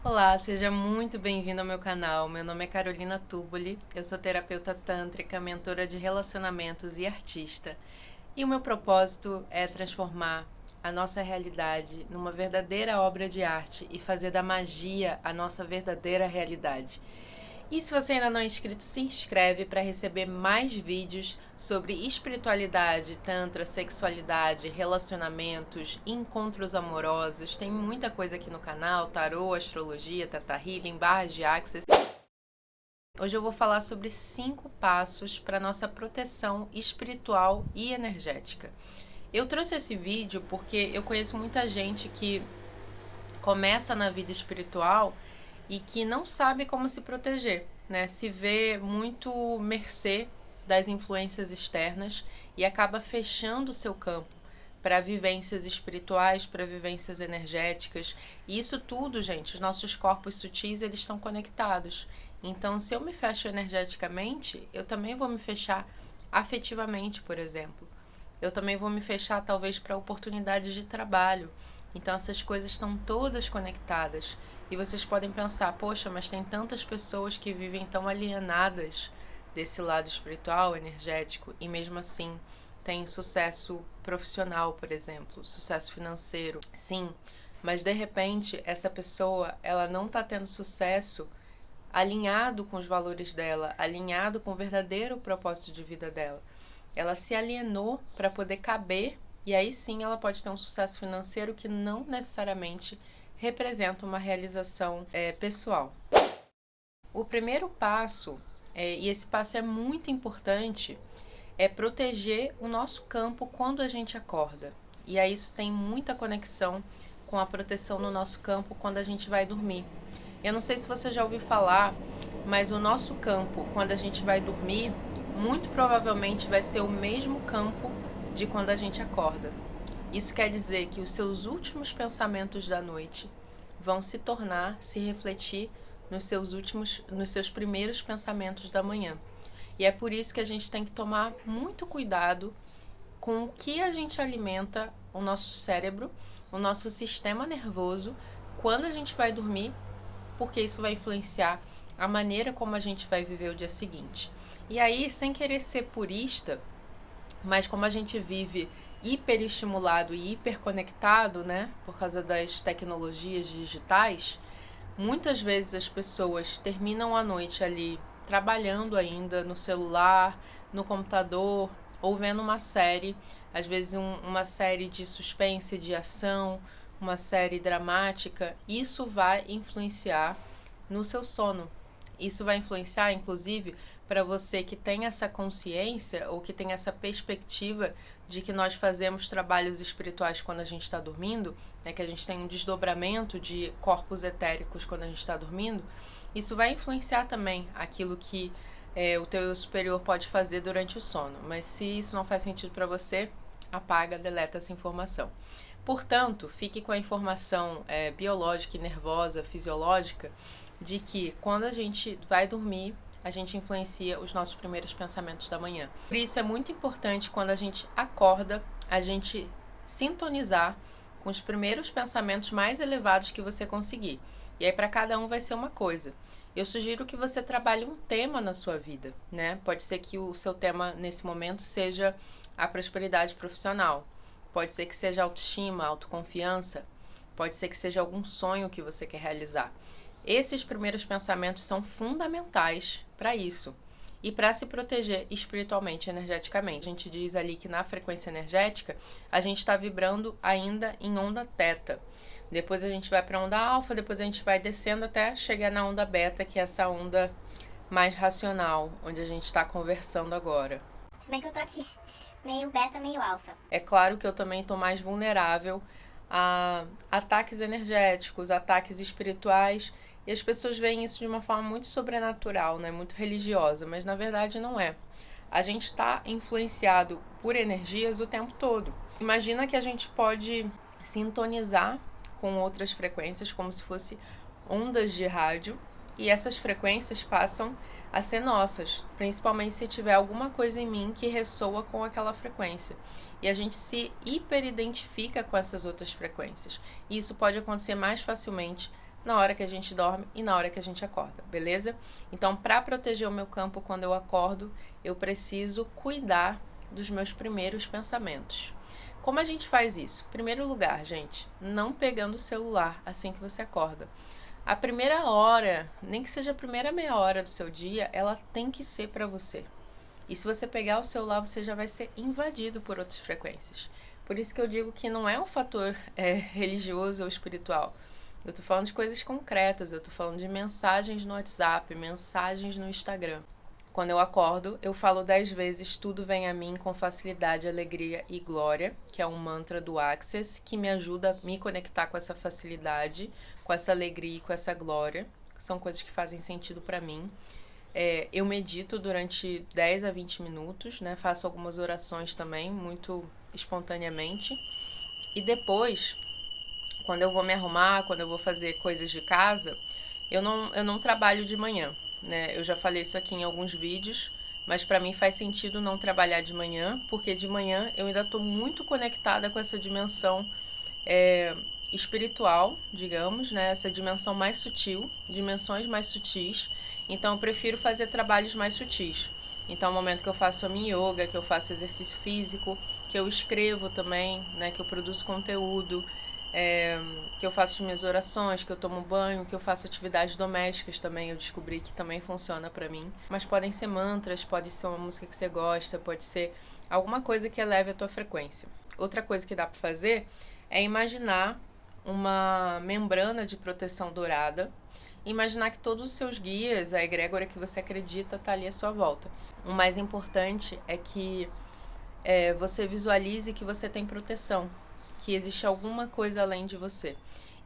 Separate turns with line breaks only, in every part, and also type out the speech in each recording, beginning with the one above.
Olá, seja muito bem-vindo ao meu canal. Meu nome é Carolina Turboli, eu sou terapeuta tântrica, mentora de relacionamentos e artista. E o meu propósito é transformar a nossa realidade numa verdadeira obra de arte e fazer da magia a nossa verdadeira realidade. E se você ainda não é inscrito, se inscreve para receber mais vídeos sobre espiritualidade, tantra, sexualidade, relacionamentos, encontros amorosos. Tem muita coisa aqui no canal, tarô, astrologia, teta healing, barras de access. Hoje eu vou falar sobre 5 passos para nossa proteção espiritual e energética. Eu trouxe esse vídeo porque eu conheço muita gente que começa na vida espiritual e que não sabe como se proteger, né? Se vê muito mercê das influências externas e acaba fechando o seu campo para vivências espirituais, para vivências energéticas. E isso tudo, gente, os nossos corpos sutis, eles estão conectados. Então, se eu me fecho energeticamente, eu também vou me fechar afetivamente, por exemplo. Eu também vou me fechar talvez para oportunidades de trabalho. Então essas coisas estão todas conectadas. E vocês podem pensar, poxa, mas tem tantas pessoas que vivem tão alienadas desse lado espiritual, energético, e mesmo assim têm sucesso profissional, por exemplo, sucesso financeiro. Sim, mas de repente essa pessoa, ela não está tendo sucesso alinhado com os valores dela, alinhado com o verdadeiro propósito de vida dela. Ela se alienou para poder caber e aí sim ela pode ter um sucesso financeiro que não necessariamente representa uma realização pessoal. O primeiro passo, e esse passo é muito importante, é proteger o nosso campo quando a gente acorda. E aí isso tem muita conexão com a proteção no nosso campo quando a gente vai dormir. Eu não sei se você já ouviu falar, mas o nosso campo, quando a gente vai dormir, muito provavelmente vai ser o mesmo campo de quando a gente acorda. Isso quer dizer que os seus últimos pensamentos da noite vão se refletir nos seus primeiros pensamentos da manhã. E é por isso que a gente tem que tomar muito cuidado com o que a gente alimenta o nosso cérebro, o nosso sistema nervoso, quando a gente vai dormir, porque isso vai influenciar a maneira como a gente vai viver o dia seguinte. E aí, sem querer ser purista, mas como a gente vive hiperestimulado e hiperconectado, né, por causa das tecnologias digitais, muitas vezes as pessoas terminam a noite ali trabalhando ainda no celular, no computador, ou vendo uma série, às vezes uma série de suspense, de ação, uma série dramática. Isso vai influenciar no seu sono. Isso vai influenciar, inclusive, para você que tem essa consciência ou que tem essa perspectiva de que nós fazemos trabalhos espirituais quando a gente está dormindo, né, que a gente tem um desdobramento de corpos etéricos quando a gente está dormindo. Isso vai influenciar também aquilo que o teu eu superior pode fazer durante o sono. Mas se isso não faz sentido para você, apaga, deleta essa informação. Portanto, fique com a informação biológica e nervosa, fisiológica, de que quando a gente vai dormir, a gente influencia os nossos primeiros pensamentos da manhã. Por isso é muito importante, quando a gente acorda, a gente sintonizar com os primeiros pensamentos mais elevados que você conseguir. E aí para cada um vai ser uma coisa. Eu sugiro que você trabalhe um tema na sua vida, né? Pode ser que o seu tema nesse momento seja a prosperidade profissional. Pode ser que seja autoestima, autoconfiança. Pode ser que seja algum sonho que você quer realizar. Esses primeiros pensamentos são fundamentais para isso e para se proteger espiritualmente, energeticamente. A gente diz ali que na frequência energética a gente está vibrando ainda em onda teta. Depois a gente vai para a onda alfa, depois a gente vai descendo até chegar na onda beta, que é essa onda mais racional, onde a gente está conversando agora.
Se bem que eu tô aqui meio beta, meio alfa.
É claro que eu também estou mais vulnerável a ataques energéticos, ataques espirituais, e as pessoas veem isso de uma forma muito sobrenatural, né? Muito religiosa, mas na verdade não é. A gente está influenciado por energias o tempo todo. Imagina que a gente pode sintonizar com outras frequências, como se fosse ondas de rádio, e essas frequências passam a ser nossas, principalmente se tiver alguma coisa em mim que ressoa com aquela frequência. E a gente se hiperidentifica com essas outras frequências. E isso pode acontecer mais facilmente na hora que a gente dorme e na hora que a gente acorda, beleza? Então, para proteger o meu campo quando eu acordo, eu preciso cuidar dos meus primeiros pensamentos. Como a gente faz isso? Em primeiro lugar, gente, não pegando o celular assim que você acorda. A primeira hora, nem que seja a primeira meia hora do seu dia, ela tem que ser para você. E se você pegar o celular, você já vai ser invadido por outras frequências. Por isso que eu digo que não é um fator religioso ou espiritual. Eu tô falando de coisas concretas, eu tô falando de mensagens no WhatsApp, mensagens no Instagram. Quando eu acordo, eu falo 10 vezes tudo vem a mim com facilidade, alegria e glória, que é um mantra do Access, que me ajuda a me conectar com essa facilidade, com essa alegria e com essa glória, que são coisas que fazem sentido para mim. Eu medito durante 10 a 20 minutos, né? Faço algumas orações também, muito espontaneamente. E depois, quando eu vou me arrumar, quando eu vou fazer coisas de casa, eu não trabalho de manhã, né? Eu já falei isso aqui em alguns vídeos, mas para mim faz sentido não trabalhar de manhã, porque de manhã eu ainda estou muito conectada com essa dimensão espiritual, digamos, né? Essa dimensão mais sutil, dimensões mais sutis. Então eu prefiro fazer trabalhos mais sutis. Então, o momento que eu faço a minha yoga, que eu faço exercício físico, que eu escrevo também, né? Que eu produzo conteúdo, que eu faço as minhas orações, que eu tomo banho, que eu faço atividades domésticas também, eu descobri que também funciona pra mim. Mas podem ser mantras, pode ser uma música que você gosta, pode ser alguma coisa que eleve a tua frequência. Outra coisa que dá pra fazer é imaginar uma membrana de proteção dourada. Imaginar que todos os seus guias, a egrégora que você acredita, está ali à sua volta. O mais importante é que você visualize que você tem proteção, que existe alguma coisa além de você.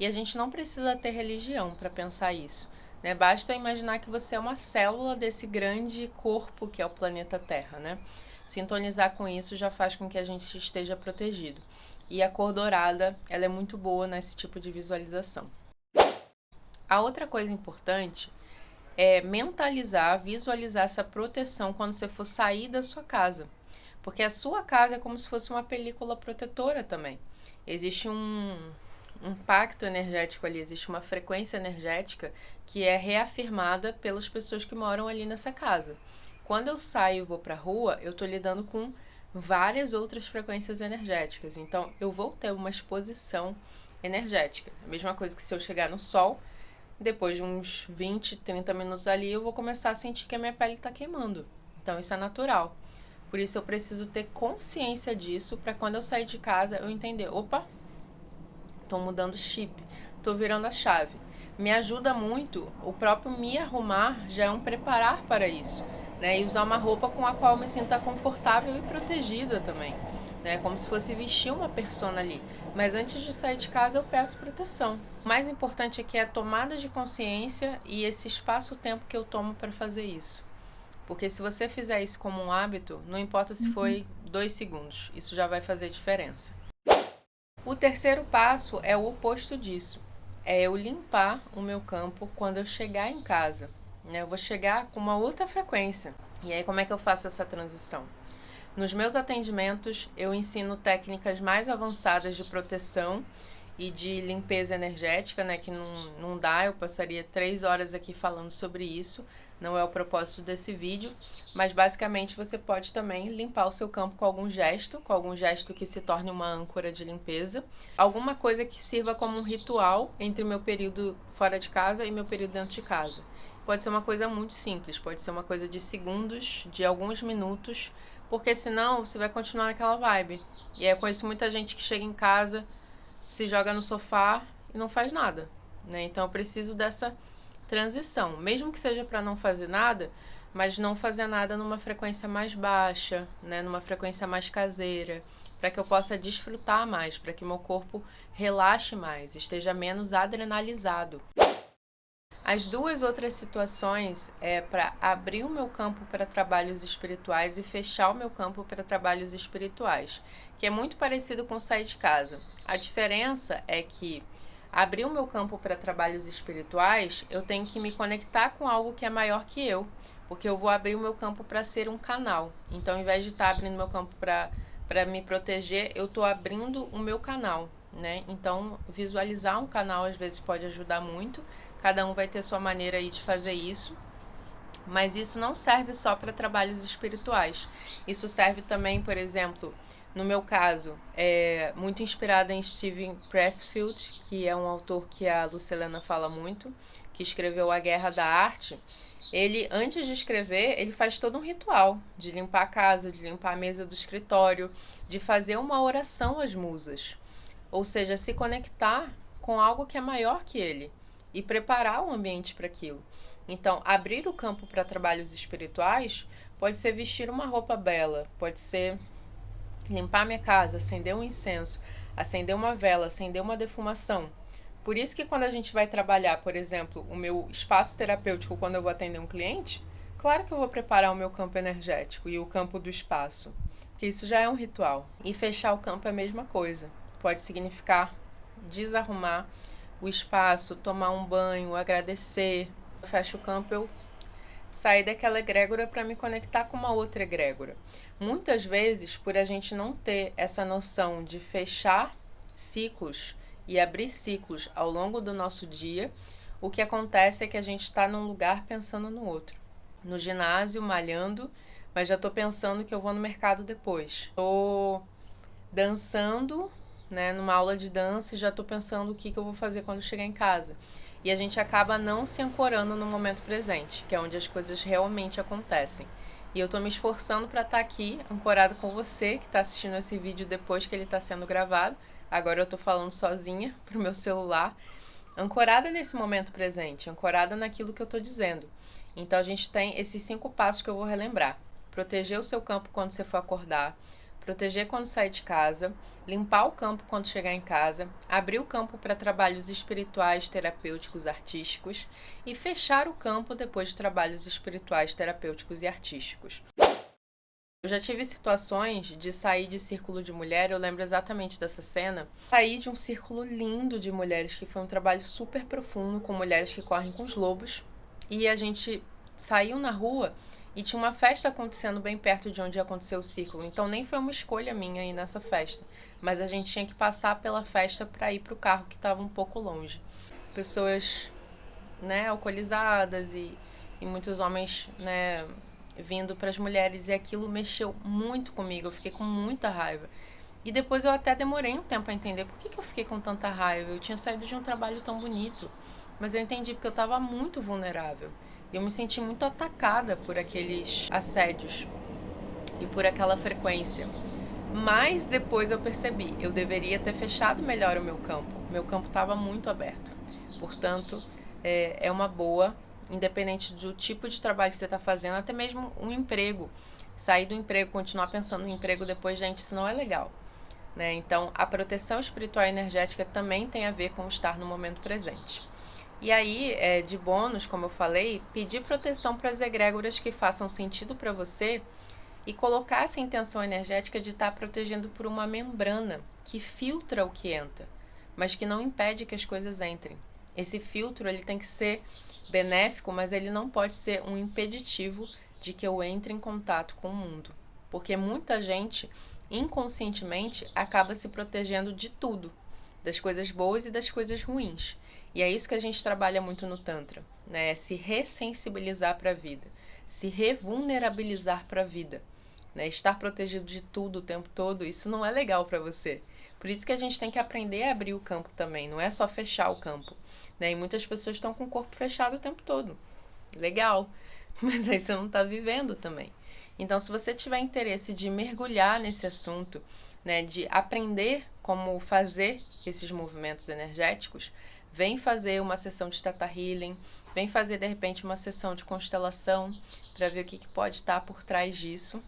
E a gente não precisa ter religião para pensar isso, né? Basta imaginar que você é uma célula desse grande corpo que é o planeta Terra, né? Sintonizar com isso já faz com que a gente esteja protegido. E a cor dourada, ela é muito boa nesse tipo de visualização. A outra coisa importante é mentalizar, visualizar essa proteção quando você for sair da sua casa. Porque a sua casa é como se fosse uma película protetora também. Existe um pacto energético ali, existe uma frequência energética que é reafirmada pelas pessoas que moram ali nessa casa. Quando eu saio e vou para a rua, eu estou lidando com várias outras frequências energéticas. Então, eu vou ter uma exposição energética. A mesma coisa que se eu chegar no sol, depois de uns 20, 30 minutos ali, eu vou começar a sentir que a minha pele está queimando. Então, isso é natural. Por isso, eu preciso ter consciência disso para quando eu sair de casa, eu entender, opa, estou mudando o chip, estou virando a chave. Me ajuda muito, o próprio me arrumar já é um preparar para isso, né? E usar uma roupa com a qual eu me sinta confortável e protegida também, né? Como se fosse vestir uma persona ali. Mas antes de sair de casa, eu peço proteção. O mais importante aqui é a tomada de consciência e esse espaço-tempo que eu tomo para fazer isso. Porque se você fizer isso como um hábito, não importa se foi 2 segundos, isso já vai fazer diferença. O terceiro passo é o oposto disso. É eu limpar o meu campo quando eu chegar em casa, né? Eu vou chegar com uma outra frequência. E aí, como é que eu faço essa transição? Nos meus atendimentos, eu ensino técnicas mais avançadas de proteção e de limpeza energética, né? Que não dá, eu passaria 3 horas aqui falando sobre isso. Não é o propósito desse vídeo, mas basicamente você pode também limpar o seu campo com algum gesto que se torne uma âncora de limpeza. Alguma coisa que sirva como um ritual entre o meu período fora de casa e meu período dentro de casa. Pode ser uma coisa muito simples, pode ser uma coisa de segundos, de alguns minutos, porque senão você vai continuar naquela vibe. E aí eu conheço muita gente que chega em casa, se joga no sofá e não faz nada, né? Então eu preciso dessa transição, mesmo que seja para não fazer nada, mas não fazer nada numa frequência mais baixa, né? Numa frequência mais caseira, para que eu possa desfrutar mais, para que meu corpo relaxe mais, esteja menos adrenalizado. As duas outras situações é para abrir o meu campo para trabalhos espirituais e fechar o meu campo para trabalhos espirituais, que é muito parecido com sair de casa. A diferença é que abrir o meu campo para trabalhos espirituais, eu tenho que me conectar com algo que é maior que eu, porque eu vou abrir o meu campo para ser um canal. Então, ao invés de estar abrindo meu campo para me proteger, eu estou abrindo o meu canal, né? Então, visualizar um canal às vezes pode ajudar muito. Cada um vai ter sua maneira aí de fazer isso. Mas isso não serve só para trabalhos espirituais. Isso serve também, por exemplo, no meu caso, muito inspirada em Steven Pressfield, que é um autor que a Lucilena fala muito, que escreveu A Guerra da Arte. Ele, antes de escrever, ele faz todo um ritual de limpar a casa, de limpar a mesa do escritório, de fazer uma oração às musas. Ou seja, se conectar com algo que é maior que ele e preparar o ambiente para aquilo. Então, abrir o campo para trabalhos espirituais pode ser vestir uma roupa bela, pode ser limpar minha casa, acender um incenso, acender uma vela, acender uma defumação. Por isso que quando a gente vai trabalhar, por exemplo, o meu espaço terapêutico quando eu vou atender um cliente, claro que eu vou preparar o meu campo energético e o campo do espaço, porque isso já é um ritual. E fechar o campo é a mesma coisa. Pode significar desarrumar o espaço, tomar um banho, agradecer. Eu fecho o campo, eu sair daquela egrégora para me conectar com uma outra egrégora. Muitas vezes, por a gente não ter essa noção de fechar ciclos e abrir ciclos ao longo do nosso dia, o que acontece é que a gente está num lugar pensando no outro. No ginásio, malhando, mas já estou pensando que eu vou no mercado depois. Estou dançando, né, numa aula de dança e já estou pensando o que eu vou fazer quando chegar em casa. E a gente acaba não se ancorando no momento presente, que é onde as coisas realmente acontecem. E eu estou me esforçando para estar aqui, ancorado com você, que está assistindo esse vídeo depois que ele está sendo gravado. Agora eu estou falando sozinha para o meu celular, ancorada nesse momento presente, ancorada naquilo que eu estou dizendo. Então a gente tem esses 5 passos que eu vou relembrar. Proteger o seu campo quando você for acordar, proteger quando sair de casa, limpar o campo quando chegar em casa, abrir o campo para trabalhos espirituais, terapêuticos, artísticos e fechar o campo depois de trabalhos espirituais, terapêuticos e artísticos. Eu já tive situações de sair de círculo de mulher, eu lembro exatamente dessa cena. Saí de um círculo lindo de mulheres, que foi um trabalho super profundo, com mulheres que correm com os lobos, e a gente saiu na rua e tinha uma festa acontecendo bem perto de onde aconteceu o círculo. Então nem foi uma escolha minha ir nessa festa, mas a gente tinha que passar pela festa para ir para o carro que estava um pouco longe. Pessoas, né, alcoolizadas e muitos homens, né, vindo para as mulheres, e aquilo mexeu muito comigo. Eu fiquei com muita raiva. E depois eu até demorei um tempo a entender por que eu fiquei com tanta raiva. Eu tinha saído de um trabalho tão bonito, mas eu entendi porque eu estava muito vulnerável. Eu me senti muito atacada por aqueles assédios e por aquela frequência. Mas depois eu percebi, eu deveria ter fechado melhor o meu campo. Meu campo estava muito aberto. Portanto, é uma boa, independente do tipo de trabalho que você está fazendo, até mesmo um emprego. Sair do emprego, continuar pensando no emprego depois, gente, isso não é legal, né? Então, a proteção espiritual e energética também tem a ver com estar no momento presente. E aí, de bônus, como eu falei, pedir proteção para as egrégoras que façam sentido para você e colocar essa intenção energética de estar protegendo por uma membrana que filtra o que entra, mas que não impede que as coisas entrem. Esse filtro ele tem que ser benéfico, mas ele não pode ser um impeditivo de que eu entre em contato com o mundo. Porque muita gente, inconscientemente, acaba se protegendo de tudo, das coisas boas e das coisas ruins. E é isso que a gente trabalha muito no Tantra, né? É se ressensibilizar para a vida, se revulnerabilizar para a vida, né? Estar protegido de tudo o tempo todo, isso não é legal para você. Por isso que a gente tem que aprender a abrir o campo também, não é só fechar o campo, né? E muitas pessoas estão com o corpo fechado o tempo todo. Legal, mas aí você não está vivendo também. Então, se você tiver interesse de mergulhar nesse assunto, né, de aprender como fazer esses movimentos energéticos, vem fazer uma sessão de Theta Healing, vem fazer de repente uma sessão de constelação para ver o que pode estar por trás disso.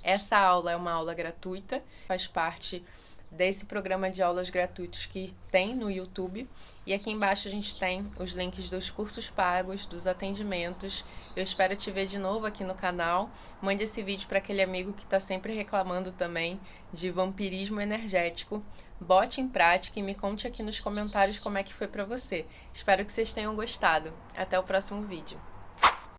Essa aula é uma aula gratuita, faz parte desse programa de aulas gratuitos que tem no YouTube. E aqui embaixo a gente tem os links dos cursos pagos, dos atendimentos. Eu espero te ver de novo aqui no canal. Mande esse vídeo para aquele amigo que está sempre reclamando também de vampirismo energético. Bote em prática e me conte aqui nos comentários como é que foi para você. Espero que vocês tenham gostado. Até o próximo vídeo.